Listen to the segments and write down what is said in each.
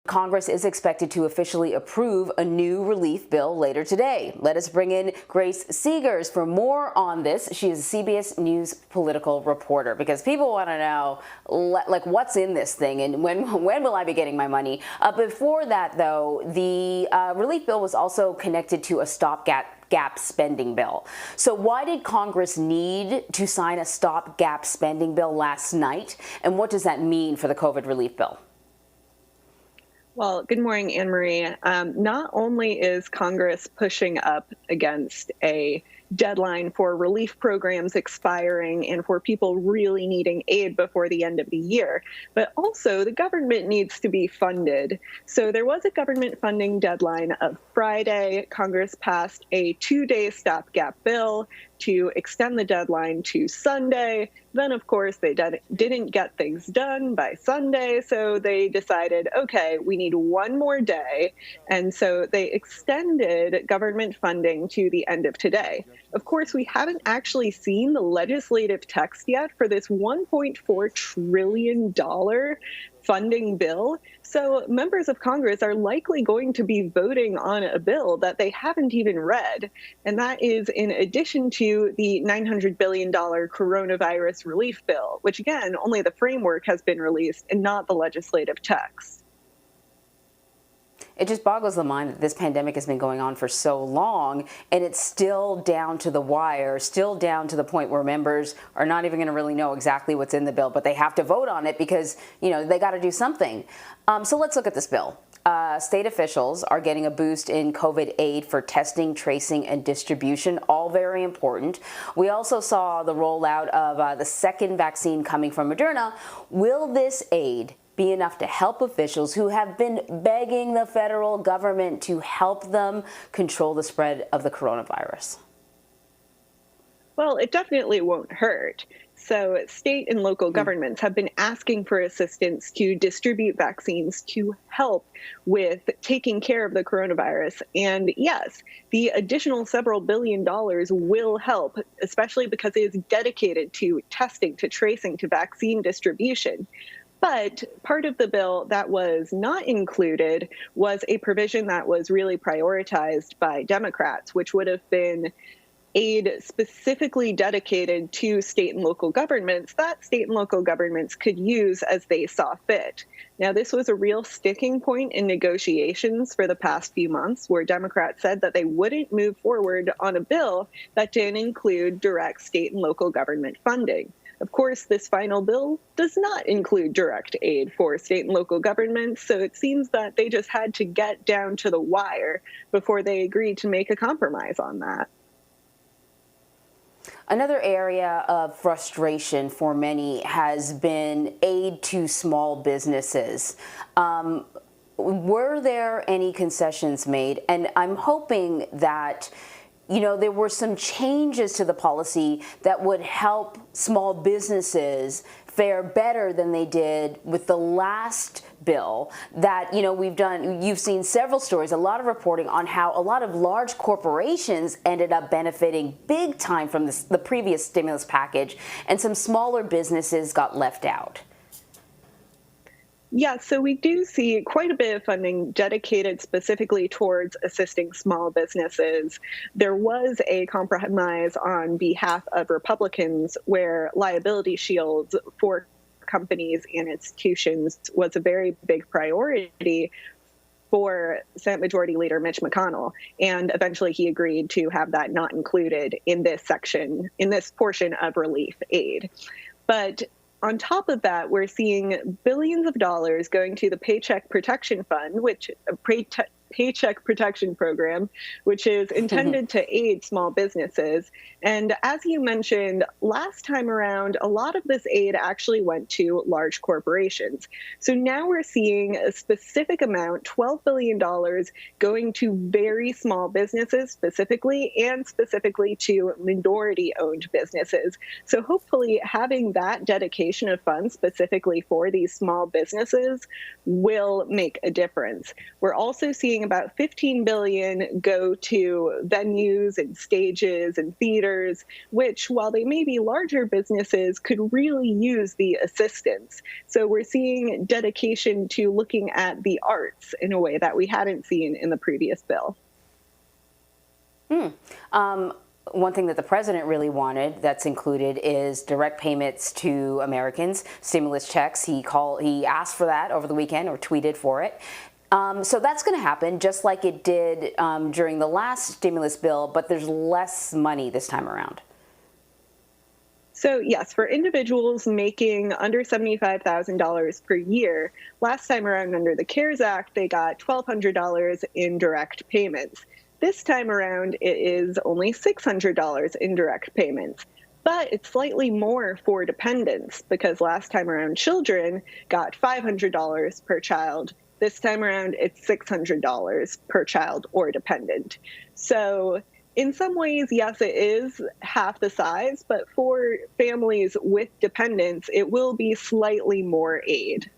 Congress is expected to officially approve a new relief bill later today. Let us bring in Grace Segers for more on this. She is a CBS News political reporter, because people want to know, like, what's in this thing and when will I be getting my money? Before that, though, the relief bill was also connected to a stopgap spending bill. So why did Congress need to sign a stopgap spending bill last night? And what does that mean for the COVID relief bill? Well, good morning, Anne Marie. Not only is Congress pushing up against a deadline for relief programs expiring and for people really needing aid before the end of the year, but also the government needs to be funded. So there was a government funding deadline of Friday. Congress passed a 2-day stopgap bill to extend the deadline to Sunday. Then, of course, they didn't get things done by Sunday, so they decided, okay, we need one more day. And so they extended government funding to the end of today. Of course, we haven't actually seen the legislative text yet for this $1.4 trillion funding bill. So members of Congress are likely going to be voting on a bill that they haven't even read. And that is in addition to the $900 billion coronavirus relief bill, which, again, only the framework has been released and not the legislative text. It just boggles the mind that this pandemic has been going on for so long, and it's still down to the wire, still down to the point where members are not even going to really know exactly what's in the bill, but they have to vote on it because, you know, they got to do something. So let's look at this bill. State officials are getting a boost in COVID aid for testing, tracing, and distribution, all very important. We also saw the rollout of the second vaccine coming from Moderna. Will this aid be enough to help officials who have been begging the federal government to help them control the spread of the coronavirus? Well, it definitely won't hurt. So state and local governments have been asking for assistance to distribute vaccines to help with taking care of the coronavirus. And yes, the additional several $billion will help, especially because it is dedicated to testing, to tracing, to vaccine distribution. But part of the bill that was not included was a provision that was really prioritized by Democrats, which would have been aid specifically dedicated to state and local governments that state and local governments could use as they saw fit. Now, this was a real sticking point in negotiations for the past few months, where Democrats said that they wouldn't move forward on a bill that didn't include direct state and local government funding. Of course, this final bill does not include direct aid for state and local governments, so it seems that they just had to get down to the wire before they agreed to make a compromise on that. Another area of frustration for many has been aid to small businesses. Were there any concessions made? And I'm hoping that, you know, there were some changes to the policy that would help small businesses fare better than they did with the last bill that, you know, you've seen several stories, a lot of reporting on how a lot of large corporations ended up benefiting big time from the previous stimulus package, and some smaller businesses got left out. Yeah, so we do see quite a bit of funding dedicated specifically towards assisting small businesses. There was a compromise on behalf of Republicans where liability shields for companies and institutions was a very big priority for Senate Majority Leader Mitch McConnell. And eventually he agreed to have that not included in this section, in this portion of relief aid. But on top of that, we're seeing billions of dollars going to the Paycheck Protection Fund, Paycheck Protection Program, which is intended to aid small businesses. And as you mentioned, last time around, a lot of this aid actually went to large corporations. So now we're seeing a specific amount, $12 billion, going to very small businesses specifically, and specifically to minority-owned businesses. So hopefully having that dedication of funds specifically for these small businesses will make a difference. We're also seeing seeing about $15 billion go to venues and stages and theaters, which, while they may be larger businesses, could really use the assistance. So we're seeing dedication to looking at the arts in a way that we hadn't seen in the previous bill. One thing that the president really wanted that's included is direct payments to Americans, stimulus checks. He asked for that over the weekend, or tweeted for it. So that's going to happen just like it did during the last stimulus bill, but there's less money this time around. So yes, for individuals making under $75,000 per year, last time around under the CARES Act, they got $1,200 in direct payments. This time around, it is only $600 in direct payments, but it's slightly more for dependents because last time around children got $500 per child. This time around, it's $600 per child or dependent. So in some ways, yes, it is half the size, but for families with dependents, it will be slightly more aid.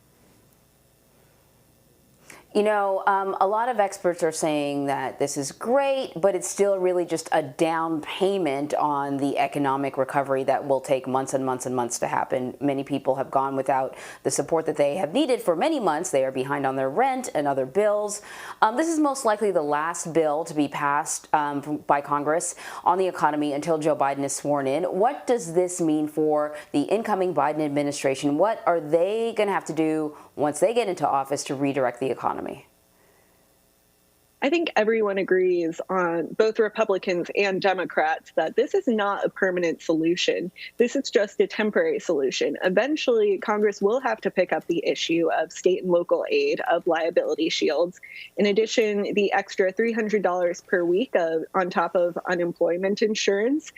You know, a lot of experts are saying that this is great, but it's still really just a down payment on the economic recovery that will take months and months and months to happen. Many people have gone without the support that they have needed for many months. They are behind on their rent and other bills. This is most likely the last bill to be passed by Congress on the economy until Joe Biden is sworn in. What does this mean for the incoming Biden administration? What are they going to have to do once they get into office to redirect the economy? I think everyone agrees, on both Republicans and Democrats, that this is not a permanent solution. This is just a temporary solution. Eventually, Congress will have to pick up the issue of state and local aid, of liability shields. In addition, the extra $300 per week on top of unemployment insurance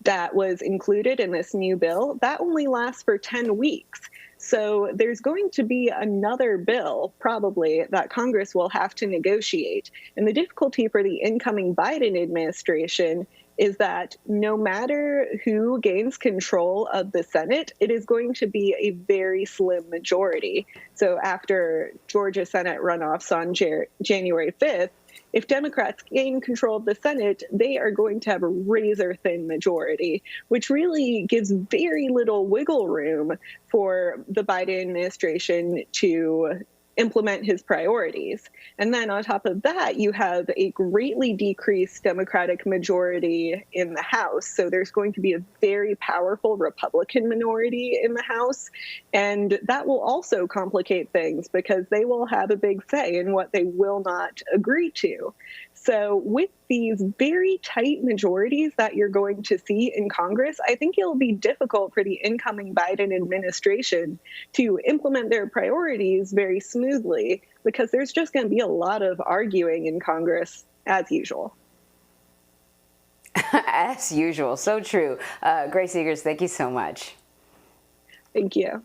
that was included in this new bill, that only lasts for 10 weeks. So there's going to be another bill, probably, that Congress will have to negotiate. And the difficulty for the incoming Biden administration is that no matter who gains control of the Senate, it is going to be a very slim majority. So after Georgia Senate runoffs on January 5th, if Democrats gain control of the Senate, they are going to have a razor-thin majority, which really gives very little wiggle room for the Biden administration to implement his priorities. And then on top of that, you have a greatly decreased Democratic majority in the House. So there's going to be a very powerful Republican minority in the House. And that will also complicate things because they will have a big say in what they will not agree to. So with these very tight majorities that you're going to see in Congress, I think it'll be difficult for the incoming Biden administration to implement their priorities very smoothly because there's just going to be a lot of arguing in Congress as usual. As usual. So true. Grace Segers, thank you so much. Thank you.